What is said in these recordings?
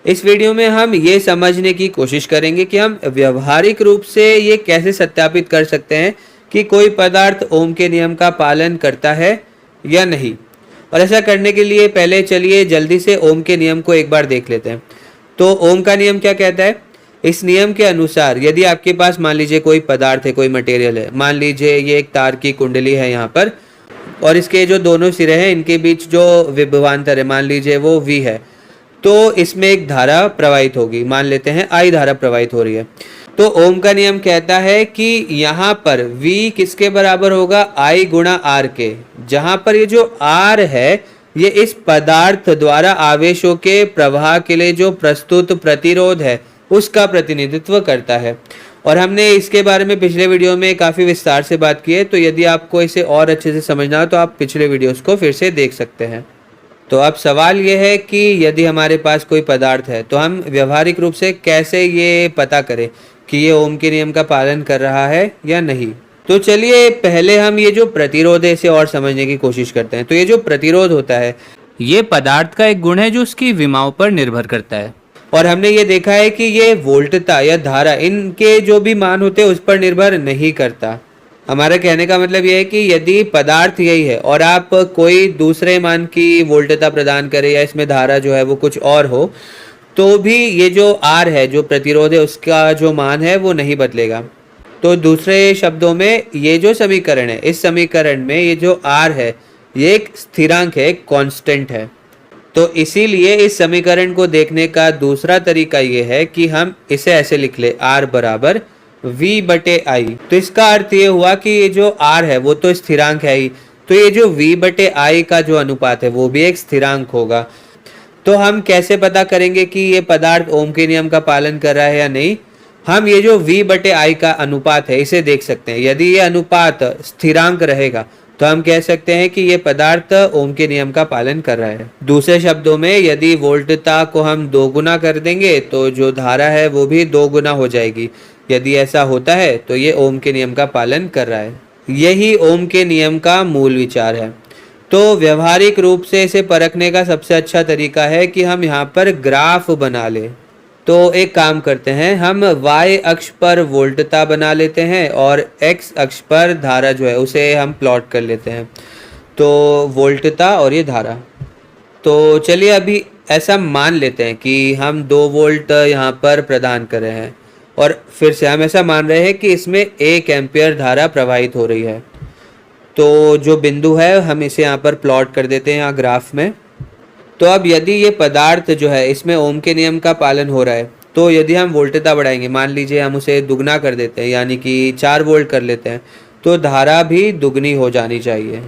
इस वीडियो में हम ये समझने की कोशिश करेंगे कि हम व्यवहारिक रूप से ये कैसे सत्यापित कर सकते हैं कि कोई पदार्थ ओम के नियम का पालन करता है या नहीं। और ऐसा करने के लिए पहले चलिए जल्दी से ओम के नियम को एक बार देख लेते हैं। तो ओम का नियम क्या कहता है? इस नियम के अनुसार यदि आपके पास मान लीजिए कोई पदार्थ है, कोई मटेरियल है, मान लीजिए ये एक तार की कुंडली है यहाँ पर, और इसके जो दोनों सिरे हैं इनके बीच जो विभवांतर है मान लीजिए वो V है, तो इसमें एक धारा प्रवाहित होगी, मान लेते हैं I धारा प्रवाहित हो रही है। तो ओम का नियम कहता है कि यहाँ पर V किसके बराबर होगा? I गुणा R के, जहाँ पर ये जो R है ये इस पदार्थ द्वारा आवेशों के प्रवाह के लिए जो प्रस्तुत प्रतिरोध है उसका प्रतिनिधित्व करता है। और हमने इसके बारे में पिछले वीडियो में काफ़ी विस्तार से बात की है, तो यदि आपको इसे और अच्छे से समझना हो तो आप पिछले वीडियोस को फिर से देख सकते हैं। तो अब सवाल ये है कि यदि हमारे पास कोई पदार्थ है तो हम व्यवहारिक रूप से कैसे ये पता करें कि ये ओम के नियम का पालन कर रहा है या नहीं। तो चलिए पहले हम ये जो प्रतिरोध है इसे और समझने की कोशिश करते हैं। तो ये जो प्रतिरोध होता है ये पदार्थ का एक गुण है जो उसकी विमाओं पर निर्भर करता है, और हमने ये देखा है कि ये वोल्टता या धारा इनके जो भी मान होते हैं उस पर निर्भर नहीं करता। हमारा कहने का मतलब ये है कि यदि पदार्थ यही है और आप कोई दूसरे मान की वोल्टता प्रदान करें या इसमें धारा जो है वो कुछ और हो, तो भी ये जो R है, जो प्रतिरोध है, उसका जो मान है वो नहीं बदलेगा। तो दूसरे शब्दों में ये जो समीकरण है, इस समीकरण में ये जो R है ये एक स्थिरांक है, कांस्टेंट है। तो इसीलिए इस समीकरण को देखने का दूसरा तरीका ये है कि हम इसे ऐसे लिख ले, R बराबर V बटे I। तो इसका अर्थ ये हुआ कि ये जो R है वो तो स्थिरांक है ही, तो ये जो V बटे I का जो अनुपात है वो भी एक स्थिरांक होगा। तो हम कैसे पता करेंगे कि ये पदार्थ ओम के नियम का पालन कर रहा है या नहीं? हम ये जो V बटे I का अनुपात है इसे देख सकते हैं। यदि ये अनुपात स्थिरांक रहेगा तो हम कह सकते हैं कि ये पदार्थ ओम के नियम का पालन कर रहा है। दूसरे शब्दों में यदि वोल्टता को हम 2 गुना कर देंगे तो जो धारा है वो भी 2 गुना हो जाएगी। यदि ऐसा होता है तो ये ओम के नियम का पालन कर रहा है। यही ओम के नियम का मूल विचार है। तो व्यवहारिक रूप से इसे परखने का सबसे अच्छा तरीका है कि हम यहाँ पर ग्राफ बना लें। तो एक काम करते हैं, हम y अक्ष पर वोल्टता बना लेते हैं और x अक्ष पर धारा जो है उसे हम प्लॉट कर लेते हैं। तो वोल्टता और ये धारा। तो चलिए अभी ऐसा मान लेते हैं कि हम 2 वोल्ट यहाँ पर प्रदान कर रहे हैं, और फिर से हम ऐसा मान रहे हैं कि इसमें 1 एम्पियर धारा प्रवाहित हो रही है। तो जो बिंदु है हम इसे यहाँ पर प्लॉट कर देते हैं यहाँ ग्राफ में। तो अब यदि ये पदार्थ जो है इसमें ओम के नियम का पालन हो रहा है, तो यदि हम वोल्टता बढ़ाएंगे, मान लीजिए हम उसे दुगना कर देते हैं यानी कि 4 वोल्ट कर लेते हैं, तो धारा भी दुगनी हो जानी चाहिए।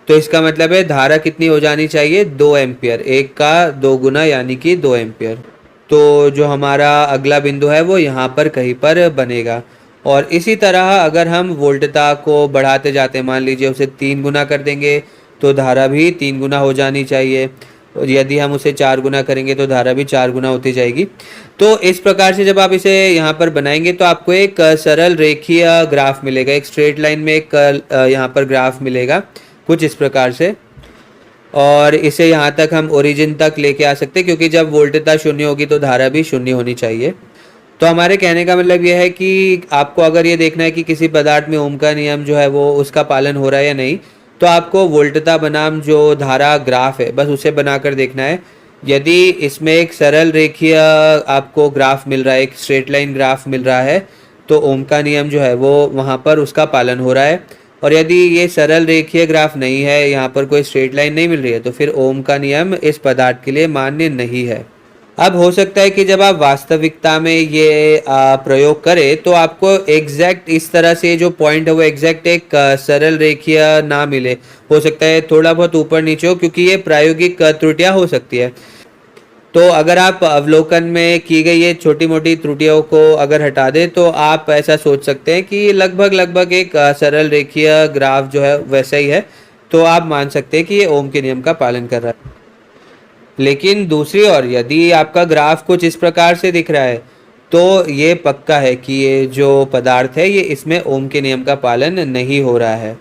तो इसका मतलब है धारा कितनी हो जानी चाहिए? 2 एम्पियर, 1 का 2 गुना यानी कि 2 एम्पियर। तो जो हमारा अगला बिंदु है वो यहाँ पर कहीं पर बनेगा। और इसी तरह अगर हम वोल्टता को बढ़ाते जाते हैं, मान लीजिए उसे 3 गुना कर देंगे तो धारा भी 3 गुना हो जानी चाहिए। और यदि हम उसे 4 गुना करेंगे तो धारा भी 4 गुना होती जाएगी। तो इस प्रकार से जब आप इसे यहाँ पर बनाएंगे तो आपको एक सरल रेखीय ग्राफ मिलेगा, एक स्ट्रेट लाइन में एक यहाँ पर ग्राफ मिलेगा कुछ इस प्रकार से। और इसे यहाँ तक हम ओरिजिन तक लेके आ सकते हैं, क्योंकि जब वोल्टता 0 होगी तो धारा भी 0 होनी चाहिए। तो हमारे कहने का मतलब यह है कि आपको अगर ये देखना है कि किसी पदार्थ में ओम का नियम जो है वो उसका पालन हो रहा है या नहीं, तो आपको वोल्टता बनाम जो धारा ग्राफ है बस उसे बनाकर देखना है। यदि इसमें एक सरल रेखीय आपको ग्राफ मिल रहा है, एक स्ट्रेट लाइन ग्राफ मिल रहा है, तो ओम का नियम जो है वो वहाँ पर उसका पालन हो रहा है। और यदि ये सरल रेखीय ग्राफ नहीं है, यहाँ पर कोई स्ट्रेट लाइन नहीं मिल रही है, तो फिर ओम का नियम इस पदार्थ के लिए मान्य नहीं है। अब हो सकता है कि जब आप वास्तविकता में ये प्रयोग करें तो आपको एग्जैक्ट इस तरह से जो पॉइंट है वो एग्जैक्ट एक सरल रेखीय ना मिले। हो सकता है थोड़ा बहुत ऊपर नीचे हो, क्योंकि ये प्रायोगिक त्रुटियां हो सकती है। तो अगर आप अवलोकन में की गई ये छोटी मोटी त्रुटियों को अगर हटा दें तो आप ऐसा सोच सकते हैं कि लगभग एक सरल रेखीय ग्राफ जो है वैसा ही है। तो आप मान सकते हैं कि ये ओम के नियम का पालन कर रहा है। लेकिन दूसरी ओर यदि आपका ग्राफ कुछ इस प्रकार से दिख रहा है तो ये पक्का है कि ये जो पदार्थ है ये इसमें ओम के नियम का पालन नहीं हो रहा है।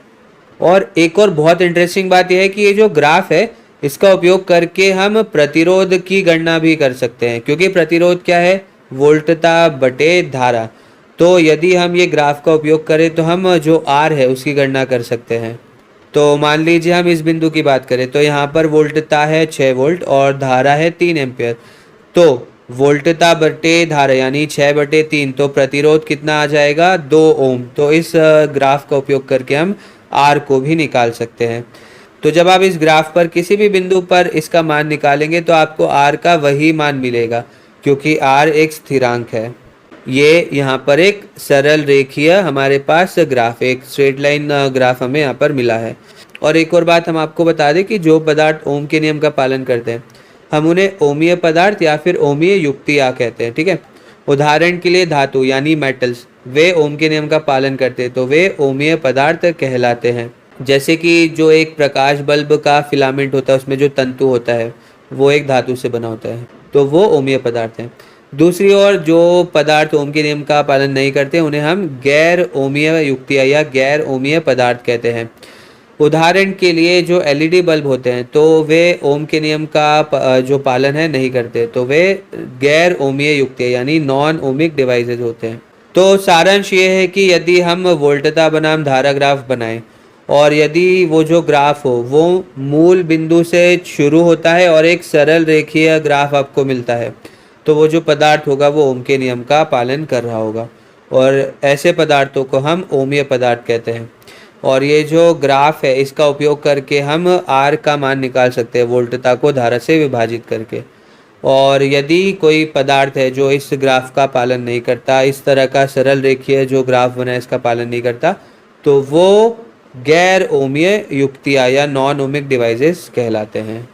और एक और बहुत इंटरेस्टिंग बात यह है कि ये जो ग्राफ है इसका उपयोग करके हम प्रतिरोध की गणना भी कर सकते हैं, क्योंकि प्रतिरोध क्या है, वोल्टता बटे धारा। तो यदि हम ये ग्राफ का उपयोग करें तो हम जो R है उसकी गणना कर सकते हैं। तो मान लीजिए हम इस बिंदु की बात करें तो यहाँ पर वोल्टता है 6 वोल्ट और धारा है 3 एम्पियर। तो वोल्टता बटे धारा यानी 6/3, तो प्रतिरोध कितना आ जाएगा, 2 ओम। तो इस ग्राफ का उपयोग करके हम R को भी निकाल सकते हैं। तो जब आप इस ग्राफ पर किसी भी बिंदु पर इसका मान निकालेंगे तो आपको R का वही मान मिलेगा, क्योंकि R एक स्थिरांक है। ये यहाँ पर एक सरल रेखीय हमारे पास ग्राफ, एक स्ट्रेट लाइन ग्राफ हमें यहाँ पर मिला है। और एक और बात हम आपको बता दें कि जो पदार्थ ओम के नियम का पालन करते हैं हम उन्हें ओमीय पदार्थ या फिर ओमीय युक्तियाँ कहते हैं, ठीक है। उदाहरण के लिए धातु यानी मेटल्स, वे ओम के नियम का पालन करते हैं तो वे ओमीय पदार्थ कहलाते हैं। जैसे कि जो एक प्रकाश बल्ब का फिलामेंट होता है उसमें जो तंतु होता है वो एक धातु से बना होता है, तो वो ओमीय पदार्थ हैं। दूसरी ओर जो पदार्थ ओम के नियम का पालन नहीं करते उन्हें हम गैर ओमीय युक्तियाँ या गैर ओमीय पदार्थ कहते हैं। उदाहरण के लिए जो एलईडी बल्ब होते हैं तो वे ओम के नियम का जो पालन है नहीं करते, तो वे गैर ओमीय युक्तियाँ यानी नॉन ओमिक डिवाइसेस होते हैं। तो सारांश ये है कि यदि हम वोल्टता बनाम धारा ग्राफ बनाएं और यदि वो जो ग्राफ हो वो मूल बिंदु से शुरू होता है और एक सरल रेखीय ग्राफ आपको मिलता है, तो वो जो पदार्थ होगा वो ओम के नियम का पालन कर रहा होगा, और ऐसे पदार्थों को हम ओमीय पदार्थ कहते हैं। और ये जो ग्राफ है इसका उपयोग करके हम R का मान निकाल सकते हैं वोल्टता को धारा से विभाजित करके। और यदि कोई पदार्थ है जो इस ग्राफ का पालन नहीं करता, इस तरह का सरल रेखीय जो ग्राफ बना है इसका पालन नहीं करता, तो वो गैर ओमीय युक्तियाँ या नॉन ओमिक डिवाइसेस कहलाते हैं।